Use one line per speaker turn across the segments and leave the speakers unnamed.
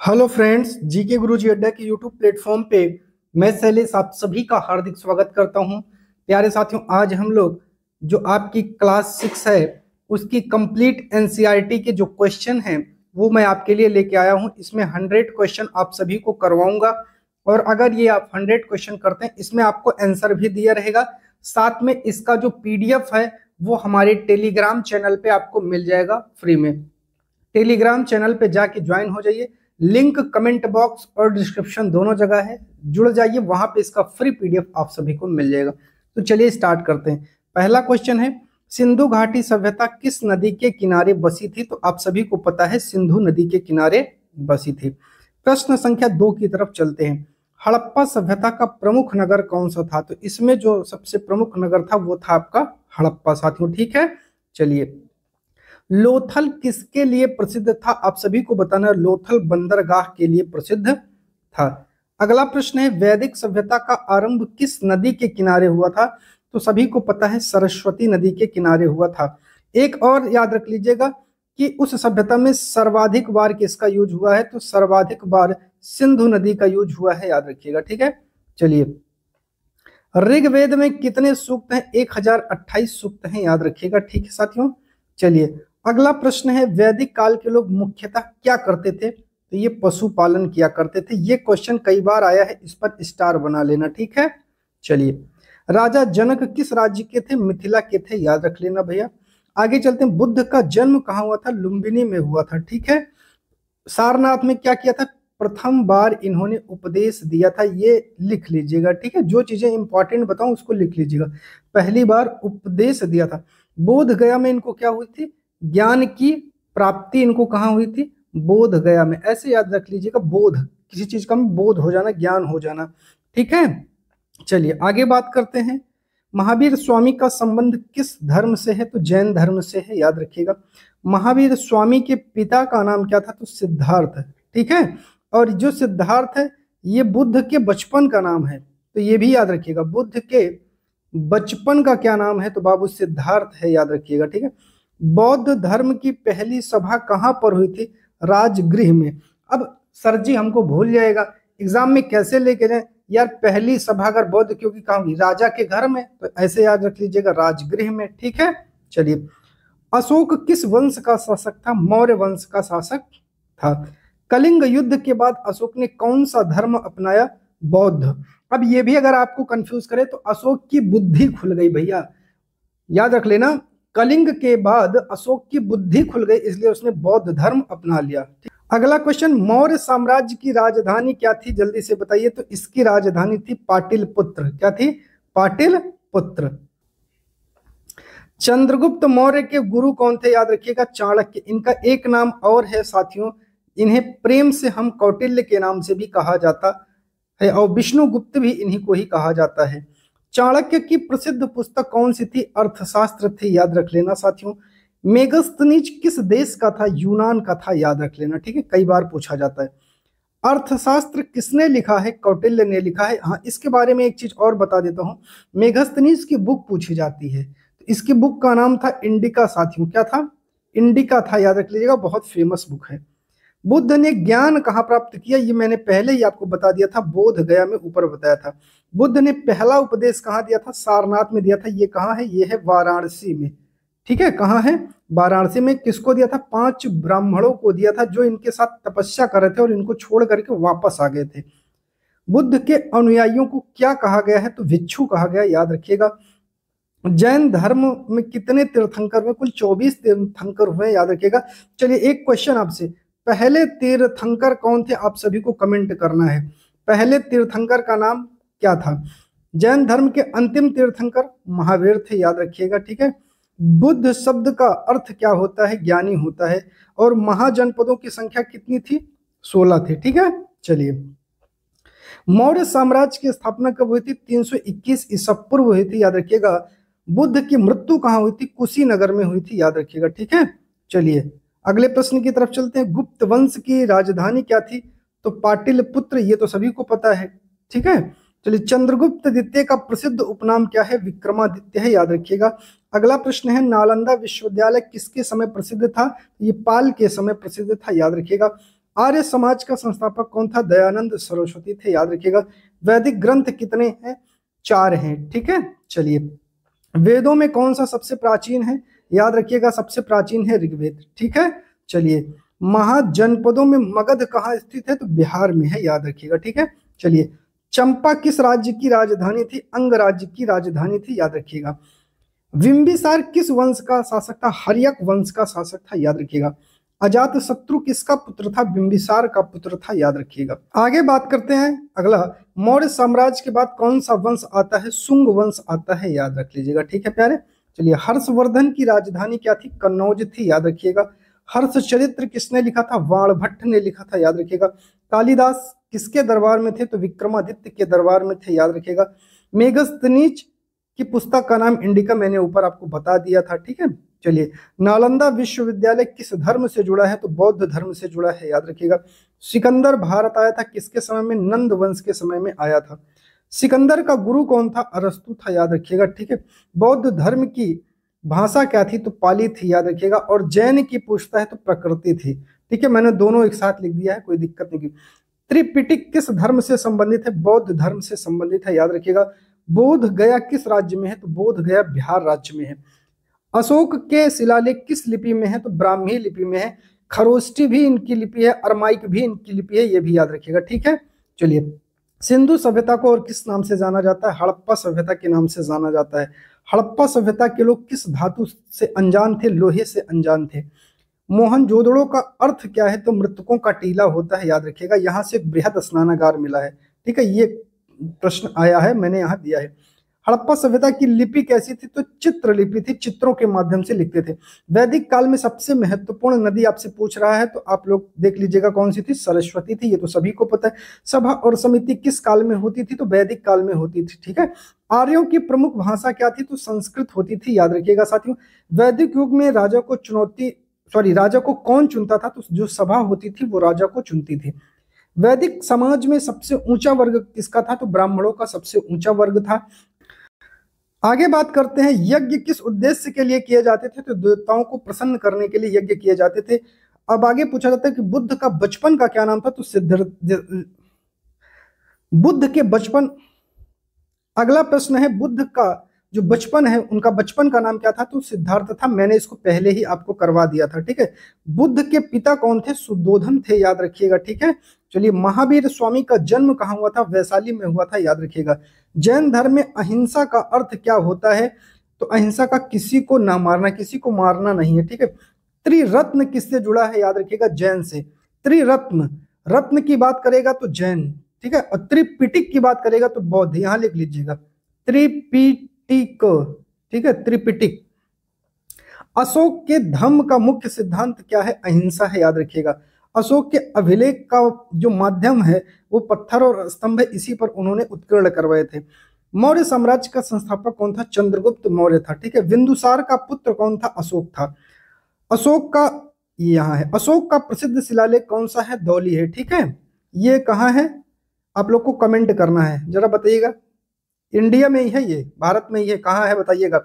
Hello friends, GK गुरुजी अड्डा के YouTube platform पे मैं शैलेश आप सभी का हार्दिक स्वागत करता हूं। प्यारे साथियों, आज हम लोग जो आपकी क्लास 6 है उसकी कंप्लीट एनसीईआरटी के जो क्वेश्चन हैं वो मैं आपके लिए लेके आया हूं। इसमें 100 क्वेश्चन आप सभी को करवाऊंगा और अगर ये आप 100 क्वेश्चन करते हैं इसमें आपको आंसर भी दिया रहेगा। साथ में इसका जो पीडीएफ है वो हमारे टेलीग्राम चैनल पे आपको मिल जाएगा फ्री में। टेलीग्राम चैनल पे जाके ज्वाइन हो जाइए, लिंक कमेंट बॉक्स और डिस्क्रिप्शन दोनों जगह है, जुड़ जाइए, वहां पे इसका फ्री पीडीएफ आप सभी को मिल जाएगा। तो चलिए स्टार्ट करते हैं। पहला क्वेश्चन है, सिंधु घाटी सभ्यता किस नदी के किनारे बसी थी? तो आप सभी को पता है सिंधु नदी के किनारे बसी थी। प्रश्न संख्या 2 की तरफ चलते हैं। हड़प्पा सभ्यता का प्रमुख नगर कौन सा था? तो इसमें जो सबसे प्रमुख नगर था वो था आपका हड़प्पा साथियों। ठीक है, चलिए। लोथल किसके लिए प्रसिद्ध था? आप सभी को बताना, लोथल बंदरगाह के लिए प्रसिद्ध था। अगला प्रश्न है, वैदिक सभ्यता का आरंभ किस नदी के किनारे हुआ था? तो सभी को पता है सरस्वती नदी के किनारे हुआ था। एक और याद रख लीजिएगा कि उस सभ्यता में सर्वाधिक बार किसका यूज हुआ है? तो सर्वाधिक बार सिंधु नदी का यूज हुआ है, याद रखिएगा। ठीक है, चलिए। ऋग्वेद में कितने सूक्त हैं? 1028 सूक्त हैं, याद रखिएगा। ठीक है साथियों, चलिए। अगला प्रश्न है, वैदिक काल के लोग मुख्यतः क्या करते थे? तो ये पशुपालन किया करते थे। ये क्वेश्चन कई बार आया है, इस पर स्टार बना लेना। ठीक है, चलिए। राजा जनक किस राज्य के थे? मिथिला के थे, याद रख लेना भैया। आगे चलते हैं, बुद्ध का जन्म कहाँ हुआ था? लुम्बिनी में हुआ था। ठीक है। सारनाथ में क्या किया था? प्रथम बार इन्होंने उपदेश दिया था, ये लिख लीजिएगा। ठीक है, जो चीजें इंपॉर्टेंट बताऊं उसको लिख लीजिएगा। पहली बार उपदेश दिया था। बोध गया में इनको क्या हुई थी? ज्ञान की प्राप्ति इनको कहाँ हुई थी? बोध गया में। ऐसे याद रख लीजिएगा, बोध किसी चीज का बोध हो जाना, ज्ञान हो जाना। ठीक है, चलिए आगे बात करते हैं। महावीर स्वामी का संबंध किस धर्म से है? तो जैन धर्म से है, याद रखिएगा। महावीर स्वामी के पिता का नाम क्या था? तो सिद्धार्थ। ठीक है, और जो सिद्धार्थ है ये बुद्ध के बचपन का नाम है, तो ये भी याद रखिएगा। बुद्ध के बचपन का क्या नाम है? तो बाबू सिद्धार्थ है, याद रखिएगा। ठीक है। बौद्ध धर्म की पहली सभा कहाँ पर हुई थी? राजगृह में। अब सर जी हमको भूल जाएगा, एग्जाम में कैसे लेके जाए यार? पहली सभा अगर बौद्ध क्योंकि कहाँ हुई? राजा के घर में, तो ऐसे याद रख लीजिएगा, राजगृह में। ठीक है, चलिए। अशोक किस वंश का शासक था? मौर्य वंश का शासक था। कलिंग युद्ध के बाद अशोक ने कौन सा धर्म अपनाया? बौद्ध। अब ये भी अगर आपको कंफ्यूज करे तो अशोक की बुद्धि खुल गई भैया, याद रख लेना। कलिंग के बाद अशोक की बुद्धि खुल गई, इसलिए उसने बौद्ध धर्म अपना लिया। अगला क्वेश्चन, मौर्य साम्राज्य की राजधानी क्या थी? जल्दी से बताइए। तो इसकी राजधानी थी पाटिलपुत्र। क्या थी? पाटिलपुत्र। चंद्रगुप्त मौर्य के गुरु कौन थे? याद रखिएगा, चाणक्य। इनका एक नाम और है साथियों, इन्हें प्रेम से हम कौटिल्य के नाम से भी कहा जाता है और विष्णुगुप्त भी इन्हीं को ही कहा जाता है। चाणक्य की प्रसिद्ध पुस्तक कौन सी थी? अर्थशास्त्र थी, याद रख लेना साथियों। मेगस्थनीज किस देश का था? यूनान का था, याद रख लेना। ठीक है, कई बार पूछा जाता है। अर्थशास्त्र किसने लिखा है? कौटिल्य ने लिखा है। हाँ, इसके बारे में एक चीज और बता देता हूँ, मेगस्थनीज की बुक पूछी जाती है, तो इसकी बुक का नाम था इंडिका साथियों। क्या था? इंडिका था, याद रख लीजिएगा, बहुत फेमस बुक है। बुद्ध ने ज्ञान कहाँ प्राप्त किया? ये मैंने पहले ही आपको बता दिया था, बोध गया में, ऊपर बताया था। बुद्ध ने पहला उपदेश कहाँ दिया था? सारनाथ में दिया था। ये कहाँ है? ये है वाराणसी में। ठीक है, कहाँ है? वाराणसी में। किसको दिया था? 5 ब्राह्मणों को दिया था जो इनके साथ तपस्या कर रहे थे और इनको छोड़ करके वापस आ गए थे। बुद्ध के अनुयायियों को क्या कहा गया है? तो भिक्षु कहा गया, याद रखिएगा। जैन धर्म में कितने तीर्थंकर हुए? कुल 24 तीर्थंकर हुए, याद रखिएगा। चलिए एक क्वेश्चन आपसे, पहले तीर्थंकर कौन थे? आप सभी को कमेंट करना है। पहले तीर्थंकर का नाम क्या था? जैन धर्म के अंतिम तीर्थंकर महावीर थे, याद रखिएगा। ठीक है। बुद्ध शब्द का अर्थ क्या होता है? ज्ञानी होता है। और महाजनपदों की संख्या कितनी थी? 16 थी। ठीक है, चलिए। मौर्य साम्राज्य की स्थापना कब हुई थी? 321 ईसा पूर्व हुई थी, याद रखिएगा। बुद्ध की मृत्यु कहाँ हुई थी? कुशीनगर में हुई थी, याद रखिएगा। ठीक है, चलिए अगले प्रश्न की तरफ चलते हैं। गुप्त वंश की राजधानी क्या थी? तो पाटिलपुत्र, ये तो सभी को पता है। ठीक है, चलिए। चंद्रगुप्त द्वितीय का प्रसिद्ध उपनाम क्या है? विक्रमादित्य है, याद रखिएगा। अगला प्रश्न है, नालंदा विश्वविद्यालय किसके समय प्रसिद्ध था? ये पाल के समय प्रसिद्ध था, याद रखिएगा। आर्य समाज का संस्थापक कौन था? दयानंद सरस्वती थे, याद रखिएगा। वैदिक ग्रंथ कितने हैं? 4 हैं, ठीक है। चलिए, वेदों में कौन सा सबसे प्राचीन है? याद रखिएगा, सबसे प्राचीन है ऋग्वेद, ठीक है। चलिए, महाजनपदों में मगध कहाँ स्थित है? तो बिहार में है, याद रखिएगा, ठीक है। चलिए, चंपा किस राज्य की राजधानी थी? अंग राज्य की राजधानी थी, याद रखिएगा। बिंबिसार किस वंश का शासक था? हर्यक वंश का शासक था, याद रखिएगा। अजात शत्रु किसका पुत्र था? बिंबिसार का पुत्र था, याद रखिएगा। आगे बात करते हैं अगला, मौर्य साम्राज्य के बाद कौन सा वंश आता है? शुंग वंश आता है, याद रख लीजिएगा, ठीक है प्यारे। चलिए, हर्षवर्धन की राजधानी क्या थी? कन्नौज थी, याद रखिएगा। हर्षचरित्र किसने लिखा था? बाणभट्ट ने लिखा था, याद रखिएगा। कालिदास किसके दरबार में थे? तो विक्रमादित्य के दरबार में थे, याद रखिएगा। मेगस्थनीज की पुस्तक का नाम इंडिका, मैंने ऊपर आपको बता दिया था, ठीक है। चलिए, नालंदा विश्वविद्यालय किस धर्म से जुड़ा है? तो बौद्ध धर्म से जुड़ा है, याद रखिएगा। सिकंदर भारत आया था किसके समय में? नंद वंश के समय में आया था। सिकंदर का गुरु कौन था? अरस्तु था, याद रखिएगा, ठीक है। बौद्ध धर्म की भाषा क्या थी? तो पाली थी, याद रखिएगा। और जैन की पूछता है तो प्रकृति थी, ठीक है। मैंने दोनों एक साथ लिख दिया है, कोई दिक्कत नहीं की। त्रिपिटक किस धर्म से संबंधित है? बौद्ध धर्म से संबंधित है, याद रखिएगा। बोध गया किस राज्य में है? तो बोध गया बिहार राज्य में है। अशोक के शिलालेख किस लिपि में है? तो ब्राह्मी लिपि में है। खरोष्टी भी इनकी लिपि है, अरमाइक भी इनकी लिपि है, ये भी याद रखिएगा, ठीक है। चलिए, सिंधु सभ्यता को और किस नाम से जाना जाता है? हड़प्पा सभ्यता के नाम से जाना जाता है। हड़प्पा सभ्यता के लोग किस धातु से अनजान थे? लोहे से अनजान थे। मोहनजोदड़ो का अर्थ क्या है? तो मृतकों का टीला होता है, याद रखिएगा। यहाँ से एक बृहद स्नानागार मिला है, ठीक है। ये प्रश्न आया है, मैंने यहाँ दिया है। हड़प्पा सभ्यता की लिपि कैसी थी? तो चित्र लिपि थी, चित्रों के माध्यम से लिखते थे। वैदिक काल में सबसे महत्वपूर्ण नदी आपसे पूछ रहा है, तो आप लोग देख लीजिएगा कौन सी थी? सरस्वती थी, ये तो सभी को पता है। सभा और समिति किस काल में होती थी? तो वैदिक काल में होती थी, ठीक है। आर्यों की प्रमुख भाषा क्या थी? तो संस्कृत होती थी, याद रखिएगा साथियों। वैदिक युग में राजा को कौन चुनता था? तो जो सभा होती थी वो राजा को चुनती थी। वैदिक समाज में सबसे ऊंचा वर्ग किसका था? तो ब्राह्मणों का सबसे ऊंचा वर्ग था। आगे बात करते हैं, यज्ञ किस उद्देश्य के लिए किए जाते थे? तो देवताओं को प्रसन्न करने के लिए यज्ञ किए जाते थे। अब आगे पूछा जाता है कि बुद्ध का बचपन का क्या नाम था? तो बुद्ध के बचपन, अगला प्रश्न है, बुद्ध का जो बचपन है, उनका बचपन का नाम क्या था? तो सिद्धार्थ था। मैंने इसको पहले ही आपको करवा दिया था, ठीक है। बुद्ध के पिता कौन थे? सुद्धोधन थे, याद रखिएगा, ठीक है। चलिए, महावीर स्वामी का जन्म कहाँ हुआ था? वैशाली में हुआ था, याद रखिएगा। जैन धर्म में अहिंसा का अर्थ क्या होता है? तो अहिंसा का किसी को ना मारना, किसी को मारना नहीं है, ठीक है। त्रिरत्न किससे जुड़ा है? याद रखिएगा, जैन से। त्रिरत्न, रत्न की बात करेगा तो जैन, ठीक है। और त्रिपिटक की बात करेगा तो बौद्ध, यहां लिख लीजिएगा त्रिपिटक, ठीक है, त्रिपिटक। अशोक के धम्म का मुख्य सिद्धांत क्या है? अहिंसा है, याद रखिएगा। अशोक के अभिलेख का जो माध्यम है वो पत्थर और स्तंभ है, इसी पर उन्होंने उत्कीर्ण करवाए थे। मौर्य साम्राज्य का संस्थापक कौन था? चंद्रगुप्त मौर्य था, ठीक है। बिंदुसार का पुत्र कौन था? अशोक था। अशोक का, यहाँ है, अशोक का प्रसिद्ध शिलालेख कौन सा है? धौली है, ठीक है। ये कहाँ है? आप लोग को कमेंट करना है, जरा बताइएगा। इंडिया में ही है ये, भारत में ही है, कहाँ है बताइएगा।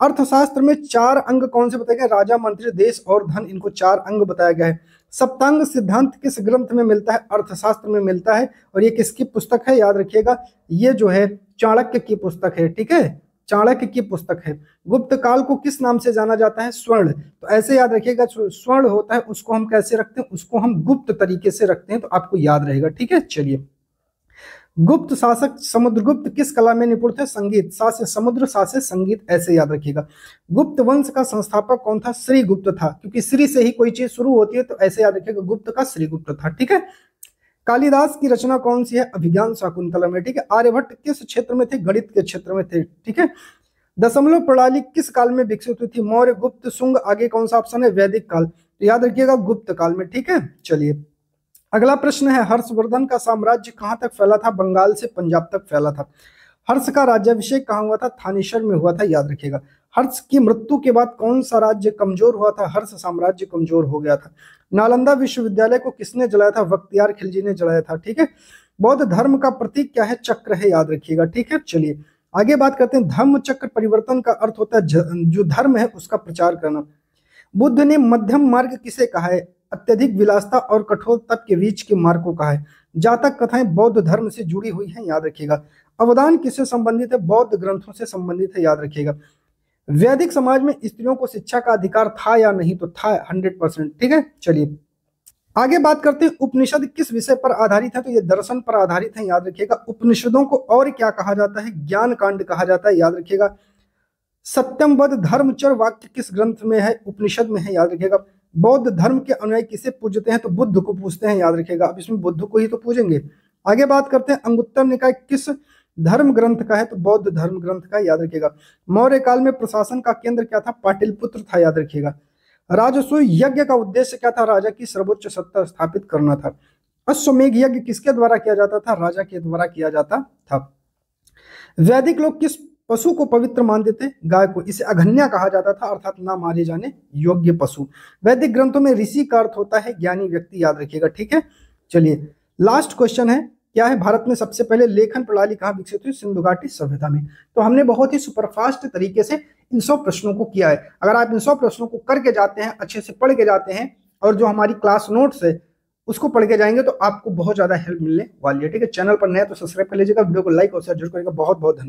अर्थशास्त्र में 4 अंग कौन से बताए गए? राजा, मंत्री, देश और धन, इनको 4 अंग बताया गया है। सप्तांग सिद्धांत किस ग्रंथ में मिलता है? अर्थशास्त्र में मिलता है। और ये किसकी पुस्तक है? याद रखिएगा, ये जो है चाणक्य की पुस्तक है, ठीक है, चाणक्य की पुस्तक है। गुप्त काल को किस नाम से जाना जाता है? स्वर्ण। तो ऐसे याद रखिएगा, स्वर्ण होता है उसको हम कैसे रखते हैं? उसको हम गुप्त तरीके से रखते हैं, तो आपको याद रहेगा, ठीक है। चलिए, गुप्त शासक समुद्रगुप्त किस कला में निपुण थे? संगीत। सा से समुद्र, सा से संगीत, ऐसे याद रखिएगा। गुप्त वंश का संस्थापक कौन था? श्रीगुप्त था, क्योंकि श्री से ही कोई चीज शुरू होती है, तो ऐसे याद रखिएगा, गुप्त का श्रीगुप्त था, ठीक है। कालिदास की रचना कौन सी है? अभिज्ञान शाकुंतलम में, ठीक है। आर्यभट्ट किस क्षेत्र में थे? गणित के क्षेत्र में थे, ठीक है। दशमलव प्रणाली किस काल में विकसित हुई थी? मौर्य, गुप्त, शुंग, आगे कौन सा ऑप्शन है? वैदिक काल। तो याद रखिएगा, गुप्त काल में, ठीक है। चलिए, अगला प्रश्न है, हर्षवर्धन का साम्राज्य कहां तक फैला था? बंगाल से पंजाब तक फैला था। हर्ष का राज्याभिषेक कहां हुआ था? थानेश्वर में हुआ था, याद रखिएगा। हर्ष की मृत्यु के बाद कौन सा राज्य कमजोर हुआ था? हर्ष साम्राज्य कमजोर हो गया था। नालंदा विश्वविद्यालय को किसने जलाया था? बख्तियार खिलजी ने जलाया था, ठीक है। बौद्ध धर्म का प्रतीक क्या है? चक्र है, याद रखिएगा, ठीक है। चलिए, आगे बात करते हैं, धम्म चक्र परिवर्तन का अर्थ होता है जो धर्म है उसका प्रचार करना। बुद्ध ने मध्यम मार्ग किसे कहा है? अत्यधिक विलासता और कठोर तप के बीच के मार्ग को कहा है। जातक कथाएं बौद्ध धर्म से जुड़ी हुई हैं, याद रखिएगा। अवदान किससे संबंधित है? बौद्ध ग्रंथों से संबंधित है, याद रखिएगा। वैदिक समाज में स्त्रियों को शिक्षा का अधिकार था या नहीं? तो था 100%। ठीक है, चलिए आगे बात करते हैं। उपनिषद किस विषय पर आधारित है? तो ये दर्शन पर आधारित है, याद रखिएगा। उपनिषदों को और क्या कहा जाता है? ज्ञान कांड कहा जाता है, याद रखिएगा। सत्यमवद धर्मचर वाक्य किस ग्रंथ में है? उपनिषद में है, याद रखिएगा। बौद्ध धर्म के अनुयायी किसे पूजते हैं? तो बुद्ध को पूजते हैं, याद रखिएगा। अब इसमें बुद्ध को ही तो पूजेंगे। आगे बात करते हैं, अंगुत्तर निकाय किस धर्म ग्रंथ का है? तो बौद्ध धर्म ग्रंथ का, याद रखिएगा। मौर्य काल में प्रशासन का केंद्र क्या था? पाटलिपुत्र था, याद रखिएगा। राजस्व यज्ञ का उद्देश्य क्या था? राजा की सर्वोच्च सत्ता स्थापित करना था। अश्वमेघ यज्ञ किसके द्वारा किया जाता था? राजा के द्वारा किया जाता था। वैदिक लोग किस पशु को पवित्र मानते थे? गाय को। इसे अघन्या कहा जाता था, अर्थात ना मारे जाने योग्य पशु। वैदिक ग्रंथों में ऋषि का अर्थ होता है ज्ञानी व्यक्ति, याद रखिएगा। ठीक है, चलिए लास्ट क्वेश्चन है, क्या है? भारत में सबसे पहले लेखन प्रणाली कहाँ विकसित हुई? सिंधु घाटी सभ्यता में। तो हमने बहुत ही सुपरफास्ट तरीके से इन 100 प्रश्नों को किया है। अगर आप इन 100 प्रश्नों को करके जाते हैं, अच्छे से पढ़ के जाते हैं, और जो हमारी क्लास नोट्स है उसको पढ़ के जाएंगे, तो आपको बहुत ज्यादा हेल्प मिलने वाली है। ठीक है, चैनल पर नए तो सब्सक्राइब कर लीजिएगा, वीडियो को लाइक और शेयर जरूर करिएगा। बहुत बहुत धन्यवाद।